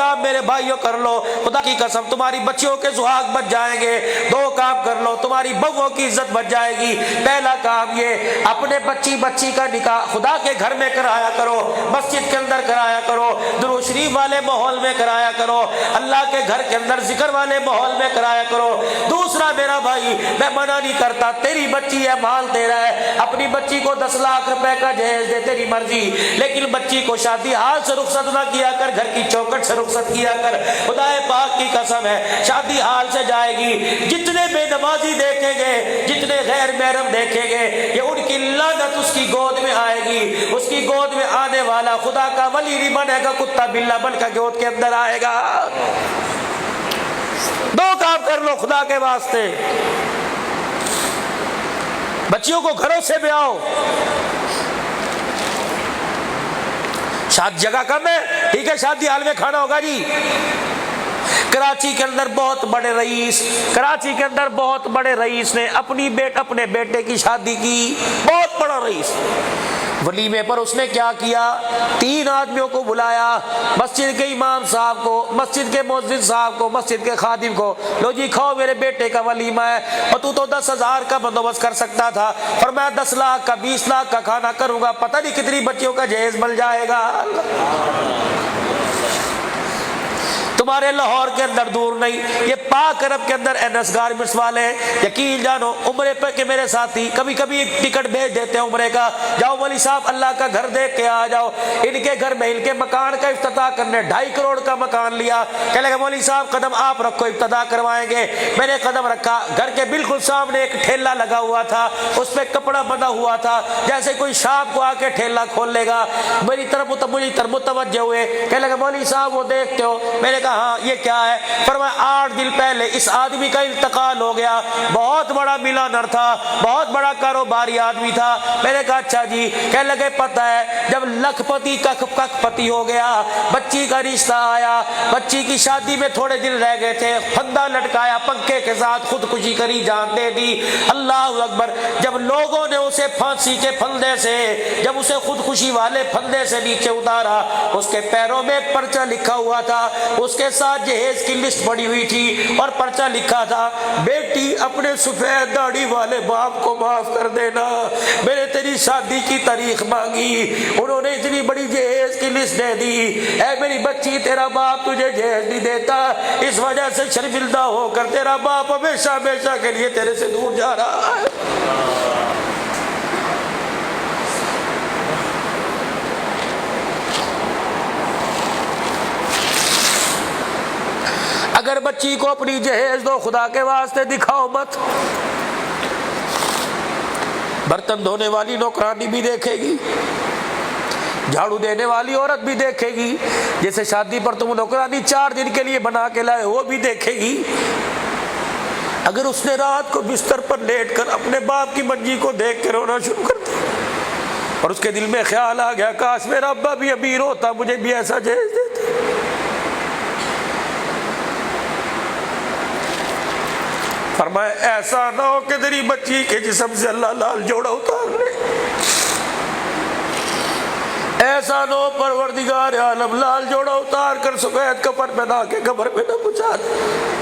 کام میرے بھائیوں کر لو، خدا کی قسم تمہاری بچیوں کے سہاگ بچ جائیں گے۔ دو کام کر لو، تمہاری بہووں کی عزت بچ جائے گی۔ پہلا کام یہ، اپنے بچی کا نکاح خدا کے گھر میں کرایا کرو، مسجد کے اندر کرایا کرو، درود شریف والے ماحول میں کرایا کرو، اللہ کے گھر کے اندر ذکر والے ماحول میں کرایا کرو۔ دوسرا میرا بھائی، میں منع نہیں کرتا، تیری بچی ہے، مال تیرا ہے، اپنی بچی کو 10 لاکھ روپے کا جہیز دے، تیری مرضی، لیکن بچی کو شادی حال سے رخصت نہ کیا کر، گھر کی چوکھٹ سے رخصت کیا کر۔ خدا پاک کی قسم ہے، شادی حال سے جائے گی، جتنے بے نمازی دیکھیں گے، جتنے غیر محرم دیکھیں گے، یہ ان کی لعنت اس کی گود میں آئے گی۔ اس کی گود میں آنے والا خدا کا ولی نہیں بنے گا، کتا بلا بن کا گود کے اندر آئے گا۔ دو کام کر لو خدا کے واسطے، بچیوں کو گھروں سے بھی آؤ۔ شادی جگہ کم ہے، ٹھیک ہے، شادی حال میں کھانا ہوگا جی۔ کراچی کے اندر بہت بڑے رئیس نے اپنے بیٹے کی شادی کی، بہت بڑا رئیس، ولیمے پر اس نے کیا کیا، 3 آدمیوں کو بلایا، مسجد کے امام صاحب کو، مسجد کے مؤذن صاحب کو، مسجد کے خادم کو، لو جی کھاؤ، میرے بیٹے کا ولیمہ ہے، اور تو 10,000 کا بندوبست کر سکتا تھا، فرمایا 10 لاکھ کا 20 لاکھ کا کھانا کروں گا، پتہ نہیں کتنی بچیوں کا جہیز مل جائے گا۔ تمہارے لاہور کے اندر دور نہیں، یہ پاک عرب کے اندر NS گارمنٹس والے، یقین جانو عمرے پہ کہ میرے ساتھی کبھی کبھی ٹکٹ بھیج دیتے ہیں عمرے کا، جاؤ ولی صاحب اللہ کا گھر دیکھ کے آ جاؤ۔ ان کے گھر میں ان کے مکان کا افتتاح کرنے 2.5 کروڑ کا مکان لیا، کہنے لگا مولوی صاحب قدم آپ رکھو، ابتدا کروائیں گے۔ میں نے قدم رکھا، گھر کے بالکل سامنے ایک ٹھیلا لگا ہوا تھا، اس پہ کپڑا بندھا ہوا تھا، جیسے کوئی شام کو آ کے ٹھیلا کھول لے گا، میری طرف متوجہ ہوئے، کہنے لگا مولوی صاحب وہ دیکھتے ہو؟ میں نے کہا ہاں، یہ کیا ہے؟ فرمایا 8 دن پہلے اس آدمی کا انتقال ہو گیا، بہت بڑا ملانر تھا، بہت بڑا کاروباری آدمی تھا۔ میں نے کہا اچھا جی، کہنے لگے پتہ ہے جب لکھ پتی ککھ پتی ہو گیا، بچی کا رشتہ آیا، بچی کی شادی میں تھوڑے دن رہ گئے تھے، پھندا لٹکایا، پنکھے کے ساتھ خودکشی کری، جان دے دی۔ اللہ اکبر، جب لوگوں نے اسے پھانسی کے پھندے سے، جب اسے خودکشی والے پھندے سے نیچے اتارا، اس کے پیروں میں ایک پرچہ لکھا ہوا تھا، اس کے ساتھ جہیز کی لسٹ پڑی ہوئی تھی، اور پرچہ لکھا تھا بیٹی اپنے سفید داڑھی والے باپ کو معاف کر دینا، میں نے تیری شادی کی تاریخ مانگی، انہوں نے اتنی بڑی جہیز کی لسٹ دے دی، اے میری بچی تیرا باپ تجھے جہیز نہیں دیتا، اس وجہ سے شرمندہ ہو کر تیرا باپ ہمیشہ ہمیشہ کے لیے تیرے سے دور جا رہا ہے۔ اگر بچی کو اپنی جہیز دو، خدا کے واسطے دکھاؤ مت۔ برتن دھونے والی نوکرانی بھی دیکھے گی، جھاڑو دینے والی عورت بھی دیکھے گی، جیسے شادی پر تم نوکرانی 4 دن کے لیے بنا کے لائے وہ بھی دیکھے گی۔ اگر اس نے رات کو بستر پر لیٹ کر اپنے باپ کی منجی کو دیکھ کے رونا شروع کر دیا، اور اس کے دل میں خیال آ گیا کاش میرا ابا بھی امیر ہوتا، مجھے بھی ایسا جہیز دیتا، فرمایا ایسا نہ ہو کہ تیری بچی کے جسم سے اللہ لال جوڑا اتار لے، ایسا نہ ہو پروردگار عالم لال جوڑا اتار کر سفید کفن پہنا کے قبر میں نہ پہنچا دے۔